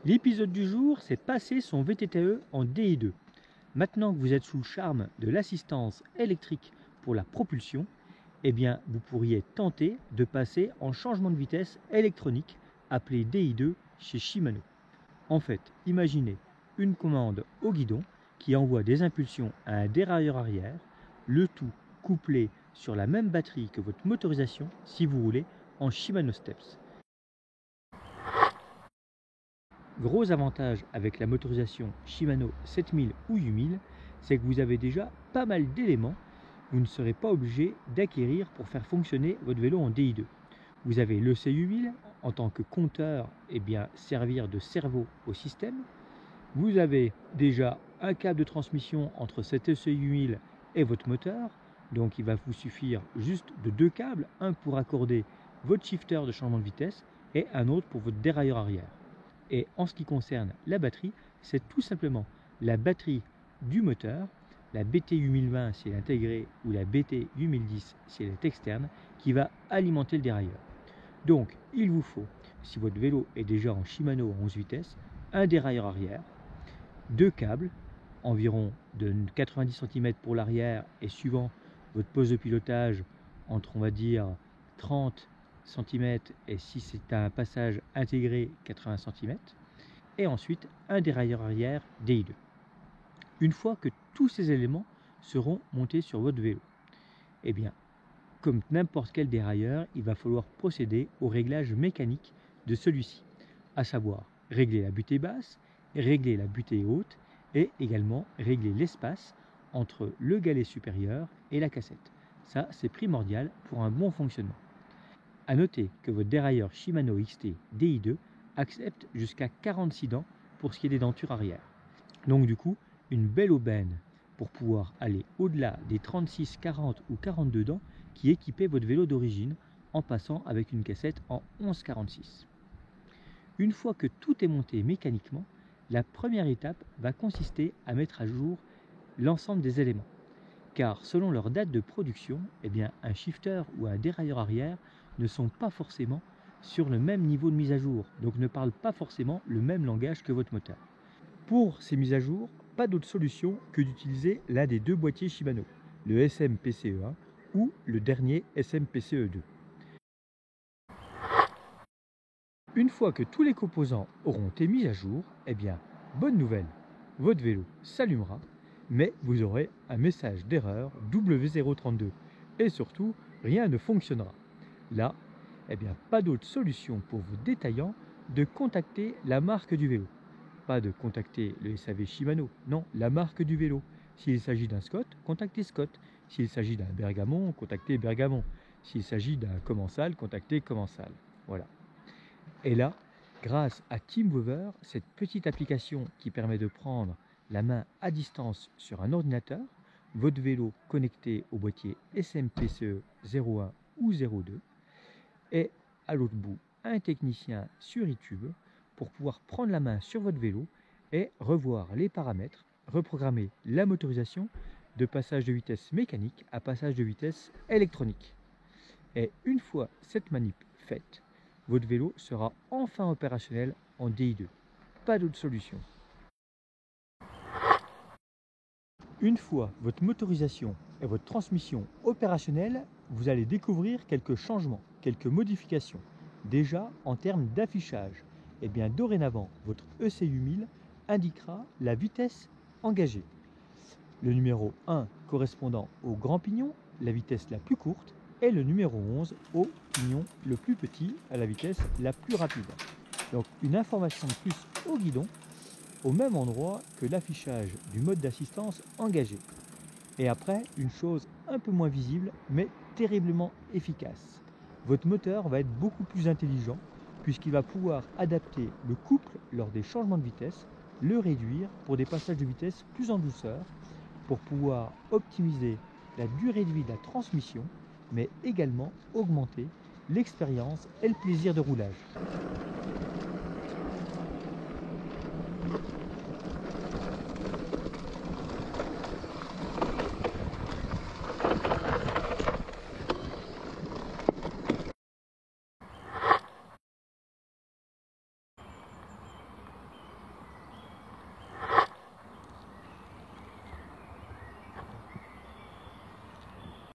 L'épisode du jour, c'est passer son VTTE en DI2. Maintenant que vous êtes sous le charme de l'assistance électrique pour la propulsion, eh bien, vous pourriez tenter de passer en changement de vitesse électronique appelé DI2 chez Shimano. En fait, imaginez une commande au guidon qui envoie des impulsions à un dérailleur arrière, le tout couplé sur la même batterie que votre motorisation, si vous voulez, en Shimano Steps. Gros avantage avec la motorisation Shimano 7000 ou 8000, c'est que vous avez déjà pas mal d'éléments. Vous ne serez pas obligé d'acquérir pour faire fonctionner votre vélo en DI2. Vous avez le CU1000 en tant que compteur, et bien servir de cerveau au système. Vous avez déjà un câble de transmission entre cet ECU1000 et votre moteur. Donc il va vous suffire juste de deux câbles, un pour accorder votre shifter de changement de vitesse et un autre pour votre dérailleur arrière. Et en ce qui concerne la batterie, c'est tout simplement la batterie du moteur, la BT8020 si elle est intégrée ou la BT8010 si elle est externe, qui va alimenter le dérailleur. Donc il vous faut, si votre vélo est déjà en Shimano en 11 vitesses, un dérailleur arrière, deux câbles, environ de 90 cm pour l'arrière et suivant votre poste de pilotage entre on va dire 30 cm et si c'est un passage intégré 80 cm, et ensuite un dérailleur arrière DI2. Une fois que tous ces éléments seront montés sur votre vélo, eh bien, comme n'importe quel dérailleur, il va falloir procéder au réglage mécanique de celui-ci, à savoir régler la butée basse, régler la butée haute et également régler l'espace entre le galet supérieur et la cassette. Ça, c'est primordial pour un bon fonctionnement. A noter que votre dérailleur Shimano XT DI2 accepte jusqu'à 46 dents pour ce qui est des dentures arrière. Donc du coup, une belle aubaine pour pouvoir aller au-delà des 36, 40 ou 42 dents qui équipaient votre vélo d'origine en passant avec une cassette en 11,46. Une fois que tout est monté mécaniquement, la première étape va consister à mettre à jour l'ensemble des éléments. Car selon leur date de production, eh bien, un shifter ou un dérailleur arrière ne sont pas forcément sur le même niveau de mise à jour, donc ne parlent pas forcément le même langage que votre moteur. Pour ces mises à jour, pas d'autre solution que d'utiliser l'un des deux boîtiers Shimano, le SM-PCE1 ou le dernier SM-PCE2. Une fois que tous les composants auront été mis à jour, eh bien, bonne nouvelle, votre vélo s'allumera, mais vous aurez un message d'erreur W032 et surtout, rien ne fonctionnera. Là, eh bien, pas d'autre solution pour vos détaillants de contacter la marque du vélo. Pas de contacter le SAV Shimano, non, la marque du vélo. S'il s'agit d'un Scott, contactez Scott. S'il s'agit d'un Bergamon, contactez Bergamon. S'il s'agit d'un Commensal, contactez Commensal. Voilà. Et là, grâce à TeamWeaver, cette petite application qui permet de prendre la main à distance sur un ordinateur, votre vélo connecté au boîtier SM-PCE 01 ou 02, et à l'autre bout, un technicien sur YouTube pour pouvoir prendre la main sur votre vélo et revoir les paramètres, reprogrammer la motorisation de passage de vitesse mécanique à passage de vitesse électronique. Et une fois cette manip faite, votre vélo sera enfin opérationnel en DI2. Pas d'autre solution. Une fois votre motorisation et votre transmission opérationnelles, vous allez découvrir quelques changements, quelques modifications. Déjà en termes d'affichage, eh bien dorénavant votre ECU1000 indiquera la vitesse engagée. Le numéro 1 correspondant au grand pignon, la vitesse la plus courte, et le numéro 11 au pignon le plus petit, à la vitesse la plus rapide. Donc une information de plus au guidon, au même endroit que l'affichage du mode d'assistance engagé. Et après, une chose un peu moins visible, mais terriblement efficace. Votre moteur va être beaucoup plus intelligent, puisqu'il va pouvoir adapter le couple lors des changements de vitesse, le réduire pour des passages de vitesse plus en douceur, pour pouvoir optimiser la durée de vie de la transmission, mais également augmenter l'expérience et le plaisir de roulage.